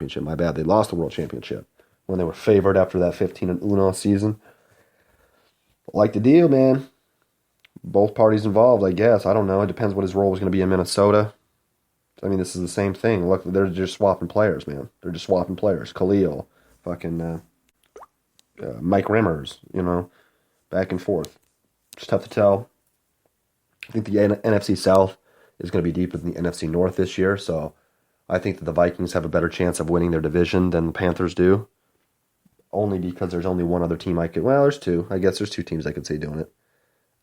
championship. My bad. They lost the world championship when they were favored after that 15-1 season. Like the deal, man. Both parties involved, I guess. I don't know. It depends what his role was going to be in Minnesota. I mean, this is the same thing. Look, they're just swapping players, man. They're just swapping players. Khalil, fucking Mike Rimmers, back and forth. It's tough to tell. I think the NFC South is going to be deeper than the NFC North this year, so I think that the Vikings have a better chance of winning their division than the Panthers do. Only because there's only one other team there's two. I guess there's two teams I could say doing it.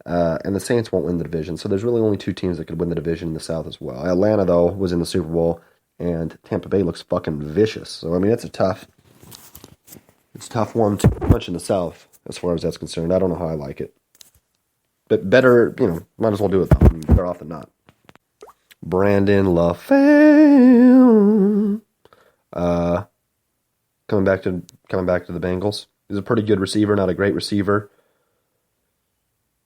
And the Saints won't win the division, so there's really only two teams that could win the division in the South as well. Atlanta, though, was in the Super Bowl, and Tampa Bay looks fucking vicious. So, I mean, it's a tough one to punch in the South as far as that's concerned. I don't know how I like it. But better, might as well do it, though. I mean, better off than not. Brandon LaFleur. Coming back to the Bengals. He's a pretty good receiver, not a great receiver.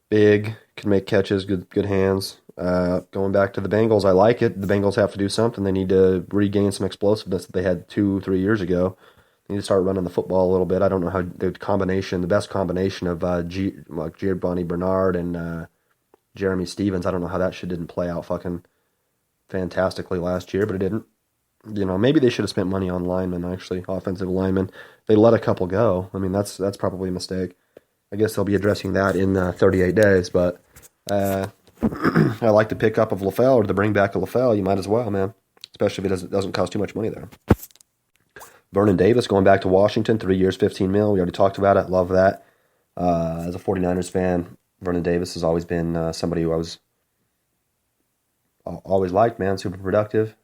Big, can make catches, good hands. Going back to the Bengals, I like it. The Bengals have to do something. They need to regain some explosiveness that they had 2-3 years ago. They need to start running the football a little bit. I don't know how the best combination of Giovanni Bernard and Jeremy Stevens, I don't know how that shit didn't play out fucking fantastically last year, but it didn't. Maybe they should have spent money on linemen, actually, offensive linemen. They let a couple go. I mean, that's probably a mistake. I guess they'll be addressing that in 38 days, but I like the pickup of LaFleur, or the bring back of LaFleur. You might as well, man, especially if it doesn't cost too much money there. Vernon Davis going back to Washington, 3 years, $15 million. We already talked about it. Love that. As a 49ers fan, Vernon Davis has always been somebody who I was always liked, man. Super productive.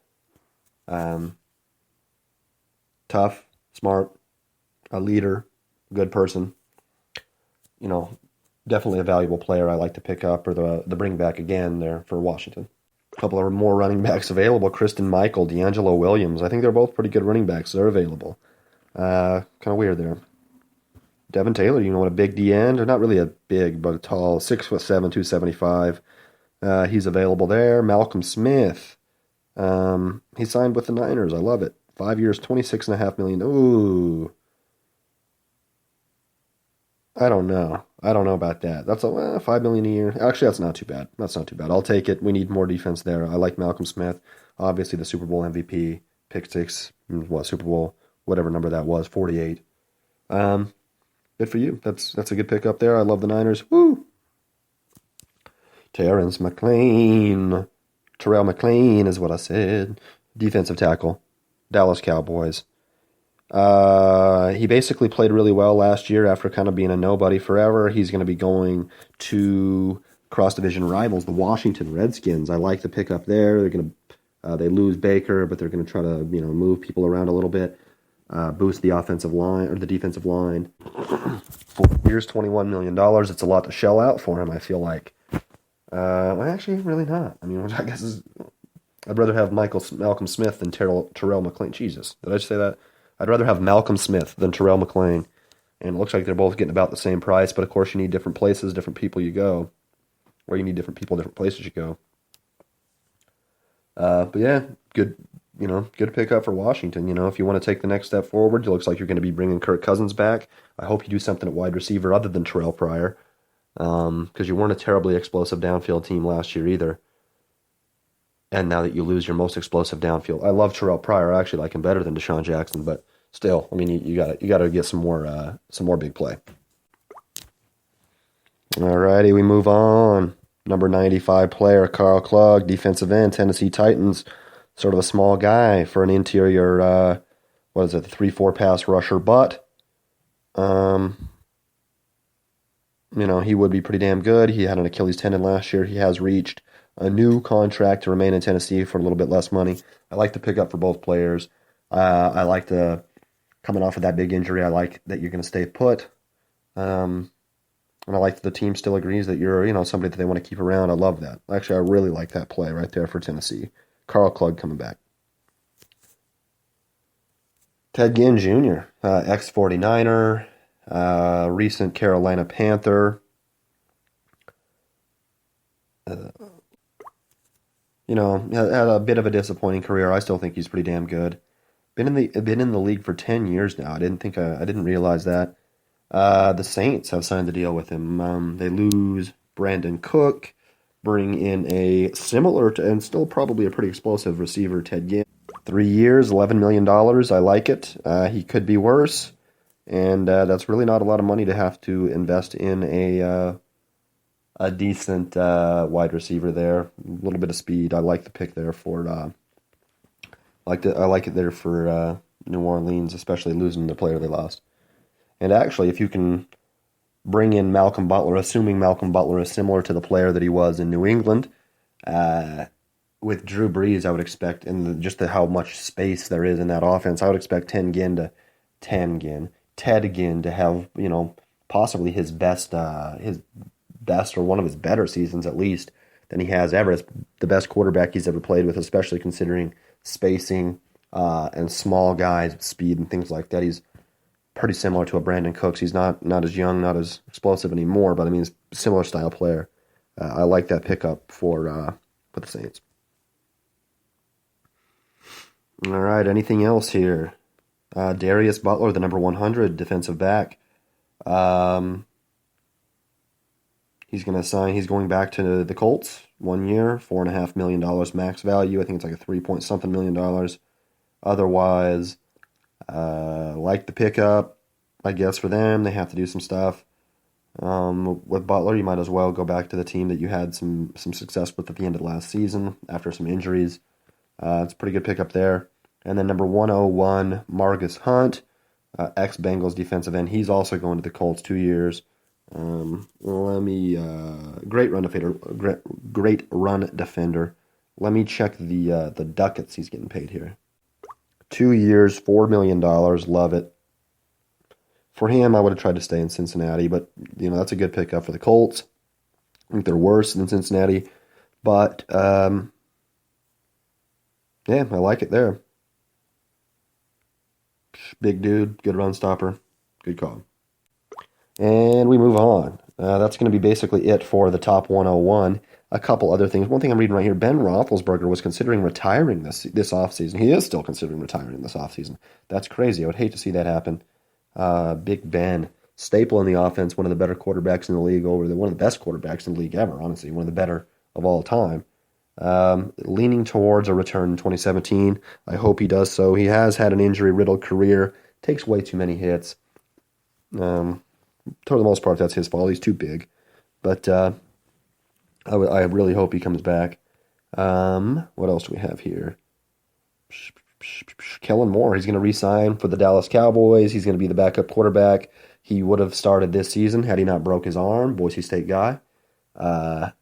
Tough, smart, a leader, good person. Definitely a valuable player I like to pick up, or the bring back again there for Washington. A couple of more running backs available. Kristen Michael, D'Angelo Williams. I think they're both pretty good running backs. They're available. Kind of weird there. Devin Taylor, what a big D end, or not really a big, but a tall, 6'7", 275. He's available there. Malcolm Smith. He signed with the Niners. I love it. 5 years, $26.5 million. Ooh. I don't know about that. That's $5 million a year. Actually, that's not too bad. I'll take it. We need more defense there. I like Malcolm Smith. Obviously, the Super Bowl MVP, pick six, Super Bowl, whatever number that was, 48. Good for you. That's a good pick up there. I love the Niners. Woo! Terrell McClain is what I said. Defensive tackle, Dallas Cowboys. He basically played really well last year after kind of being a nobody forever. He's going to be going to cross-division rivals, the Washington Redskins. I like the pickup there. They're going to they lose Baker, but they're going to try to move people around a little bit, boost the offensive line or the defensive line. 4 years, $21 million. It's a lot to shell out for him, I feel like. Actually, really not. I mean, I guess I'd rather have Malcolm Smith than Terrell McClain. Jesus, did I just say that? I'd rather have Malcolm Smith than Terrell McClain. And it looks like they're both getting about the same price, but of course you need different places, different people you go. Or you need different people, different places you go. But yeah, good pickup for Washington. If you want to take the next step forward, it looks like you're going to be bringing Kirk Cousins back. I hope you do something at wide receiver other than Terrell Pryor. Because you weren't a terribly explosive downfield team last year either. And now that you lose your most explosive downfield, I love Terrell Pryor. I actually like him better than Deshaun Jackson, but still, I mean, you got to get some more big play. All righty, we move on. Number 95 player, Carl Klug, defensive end, Tennessee Titans. Sort of a small guy for an interior, 3-4 pass rusher, but he would be pretty damn good. He had an Achilles tendon last year. He has reached a new contract to remain in Tennessee for a little bit less money. I like the pickup for both players. I like coming off of that big injury, I like that you're going to stay put. And I like that the team still agrees that you're, somebody that they want to keep around. I love that. Actually, I really like that play right there for Tennessee. Carl Klug coming back. Ted Ginn Jr., ex-49er, recent Carolina Panther. Had a bit of a disappointing career. I still think he's pretty damn good. Been in the league for 10 years now. I didn't realize that. The Saints have signed the deal with him. They lose Brandon Cook, bring in a similar to, and still probably a pretty explosive receiver, Ted Ginn. 3 years, $11 million. I like it. He could be worse, and that's really not a lot of money to have to invest in a decent wide receiver there. A little bit of speed. I like the pick there for. I like it there for New Orleans, especially losing the player they lost. And actually, if you can bring in Malcolm Butler, assuming Malcolm Butler is similar to the player that he was in New England, with Drew Brees, I would expect, and just how much space there is in that offense, I would expect Ted Ginn to have, possibly his best or one of his better seasons at least than he has ever. It's the best quarterback he's ever played with, especially considering spacing and small guys with speed and things like that. He's pretty similar to a Brandon Cooks. He's not as young, not as explosive anymore, but I mean, he's a similar style player. I like that pickup for the Saints. All right, anything else here? Darius Butler, the number 100 defensive back. He's going back to the Colts 1 year, $4.5 million max value. I think it's like a 3 point something million. Otherwise, like the pickup, I guess for them, they have to do some stuff. With Butler, you might as well go back to the team that you had some success with at the end of last season after some injuries. It's a pretty good pickup there. And then number 101, Margus Hunt, ex-Bengals defensive end. He's also going to the Colts 2 years. Great run defender. Let me check the ducats he's getting paid here. 2 years, $4 million. Love it. For him, I would have tried to stay in Cincinnati, but that's a good pickup for the Colts. I think they're worse than Cincinnati, but yeah, I like it there. Big dude, good run stopper, good call. And we move on. That's going to be basically it for the top 101. A couple other things. One thing I'm reading right here, Ben Roethlisberger was considering retiring this offseason. He is still considering retiring this offseason. That's crazy. I would hate to see that happen. Big Ben, staple in the offense, one of the better quarterbacks in the league, one of the best quarterbacks in the league ever, honestly, one of the better of all time. Leaning towards a return in 2017. I hope he does so. He has had an injury-riddled career, takes way too many hits. For the most part, that's his fault. He's too big. But I really hope he comes back. What else do we have here? Kellen Moore, he's going to re-sign for the Dallas Cowboys. He's going to be the backup quarterback. He would have started this season had he not broke his arm. Boise State guy. How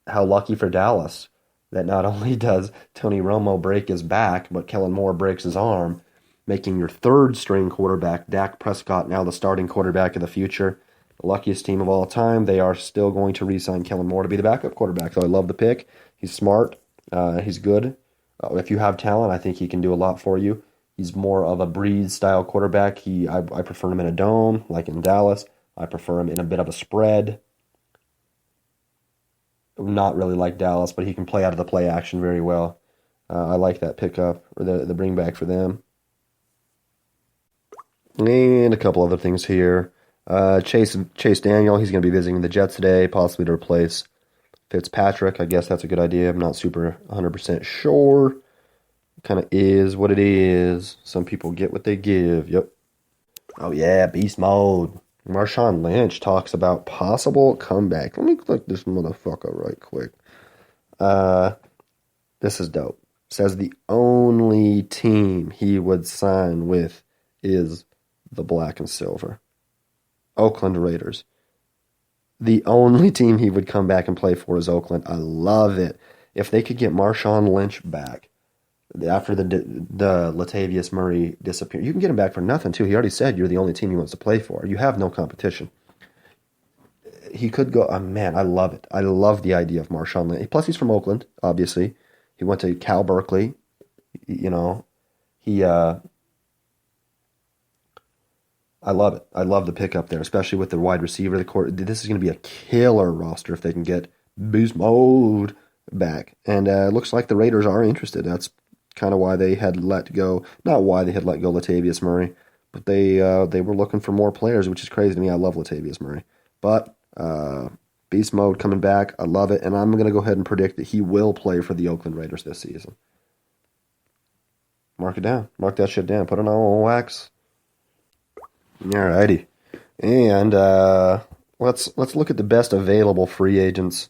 lucky for Dallas that not only does Tony Romo break his back, but Kellen Moore breaks his arm, making your third-string quarterback, Dak Prescott, now the starting quarterback of the future. The luckiest team of all time. They are still going to re-sign Kellen Moore to be the backup quarterback. So I love the pick. He's smart. He's good. If you have talent, I think he can do a lot for you. He's more of a Breeze-style quarterback. I prefer him in a dome, like in Dallas. I prefer him in a bit of a spread. Not really like Dallas, but he can play out of the play action very well. I like that pickup, or the bring back for them. And a couple other things here. Chase Daniel, he's going to be visiting the Jets today, possibly to replace Fitzpatrick. I guess that's a good idea. I'm not super 100% sure. Kind of is what it is. Some people get what they give. Yep. Oh, yeah, beast mode. Marshawn Lynch talks about possible comeback. Let me click this motherfucker right quick. This is dope. Says the only team he would sign with is the black and silver. Oakland Raiders. The only team he would come back and play for is Oakland. I love it. If they could get Marshawn Lynch back after the Latavius Murray disappear, you can get him back for nothing too. He already said you're the only team he wants to play for. You have no competition. He could go. Oh, man, I love it. I love the idea of Marshawn Lynch. Plus, he's from Oakland. Obviously, he went to Cal Berkeley. I love it. I love the pickup there, especially with the wide receiver. This is going to be a killer roster if they can get Beast Mode back. And it looks like the Raiders are interested. That's kind of why they had let go, not why they had let go Latavius Murray, but they were looking for more players, which is crazy to me. I love Latavius Murray, but beast mode coming back. I love it, and I'm going to go ahead and predict that he will play for the Oakland Raiders this season. Mark it down. Mark that shit down. Put it on wax. Alrighty. And let's look at the best available free agents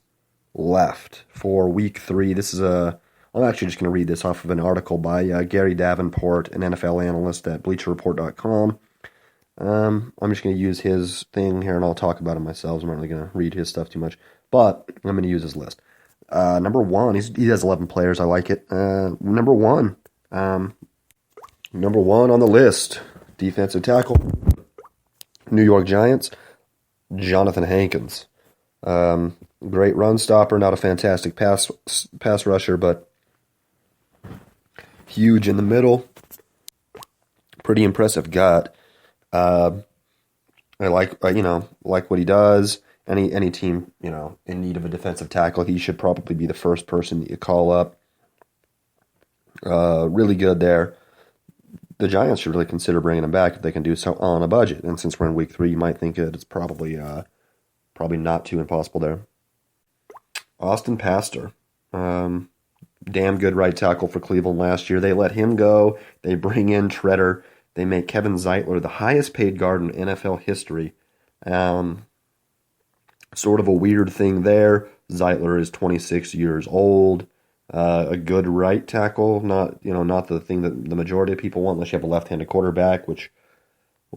left for Week 3. This is I'm actually just going to read this off of an article by Gary Davenport, an NFL analyst at BleacherReport.com. I'm just going to use his thing here, and I'll talk about it myself. I'm not really going to read his stuff too much, but I'm going to use his list. Number 1, he has 11 players. I like it. Number one on the list, defensive tackle, New York Giants, Jonathan Hankins. Great run stopper, not a fantastic pass rusher, but huge in the middle. Pretty impressive gut. I like what he does. Any team, in need of a defensive tackle, he should probably be the first person that you call up. Really good there. The Giants should really consider bringing him back if they can do so on a budget. And since we're in Week 3, you might think that it's probably not too impossible there. Austin Pastor, damn good right tackle for Cleveland last year. They let him go. They bring in Treader. They make Kevin Zeitler the highest paid guard in NFL history. Sort of a weird thing there. Zeitler is 26 years old. A good right tackle, not the thing that the majority of people want, unless you have a left-handed quarterback. Which,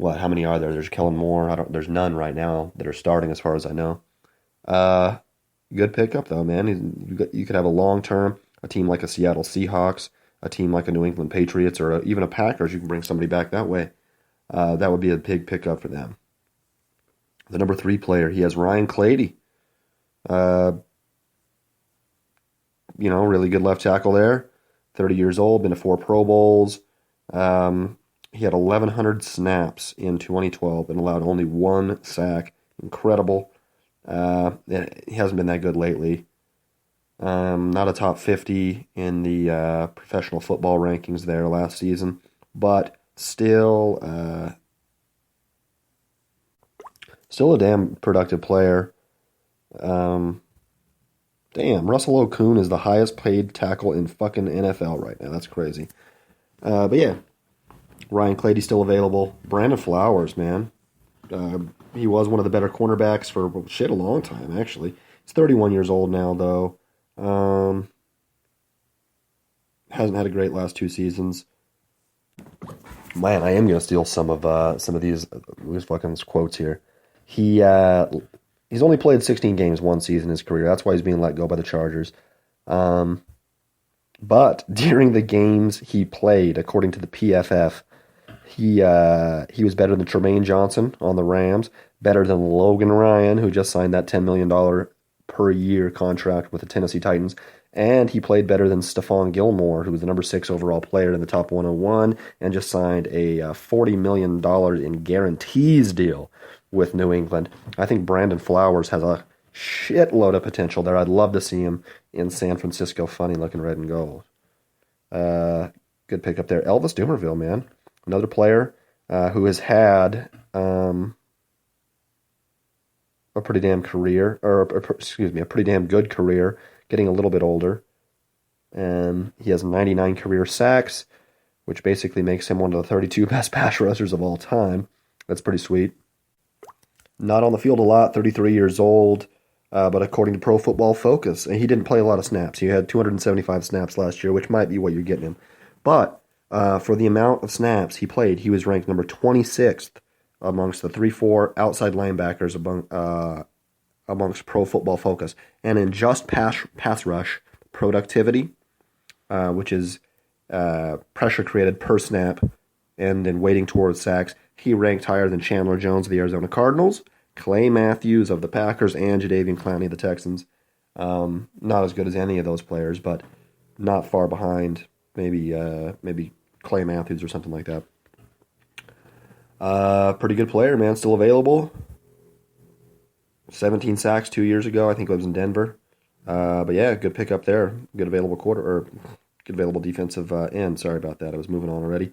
how many are there? There's Kellen Moore. There's none right now that are starting, as far as I know. Good pickup though, man. You could have a long-term, a team like a Seattle Seahawks, a team like a New England Patriots, or even a Packers. You can bring somebody back that way. That would be a big pickup for them. The number 3 player, he has Ryan Clady. Really good left tackle there. 30 years old, been to 4 Pro Bowls. He had 1,100 snaps in 2012 and allowed only 1 sack. Incredible. He hasn't been that good lately. Not a top 50 in the professional football rankings there last season, but still a damn productive player. Damn, Russell Okung is the highest paid tackle in fucking NFL right now. That's crazy. But yeah, Ryan Clady's still available. Brandon Flowers, man. He was one of the better cornerbacks for a long time, actually. He's 31 years old now, though. Hasn't had a great last 2 seasons. Man, I am going to steal some of these fucking quotes here. He's only played 16 games 1 season in his career. That's why he's being let go by the Chargers. But during the games he played, according to the PFF, he was better than Tremaine Johnson on the Rams, better than Logan Ryan, who just signed that $10 million per year contract with the Tennessee Titans, and he played better than Stephon Gilmore, who was the number 6 overall player in the top 101, and just signed a $40 million in guarantees deal with New England. I think Brandon Flowers has a shitload of potential there. I'd love to see him in San Francisco, funny looking red and gold. Good pick up there. Elvis Dumerville, man. Another player who has had a pretty damn career, a pretty damn good career, getting a little bit older. And he has 99 career sacks, which basically makes him one of the 32 best pass rushers of all time. That's pretty sweet. Not on the field a lot, 33 years old, but according to Pro Football Focus, and he didn't play a lot of snaps. He had 275 snaps last year, which might be what you're getting him. But for the amount of snaps he played, he was ranked number 26th amongst the 3-4 outside linebackers amongst Pro Football Focus. And in just pass rush productivity, which is pressure created per snap, and then weighting towards sacks, he ranked higher than Chandler Jones of the Arizona Cardinals, Clay Matthews of the Packers, and Jadeveon Clowney of the Texans. Not as good as any of those players, but not far behind. Maybe Clay Matthews or something like that. Pretty good player, man. Still available. 17 sacks 2 years ago. I think lives in Denver. But yeah, good pickup there. Good available good available defensive end. Sorry about that. I was moving on already.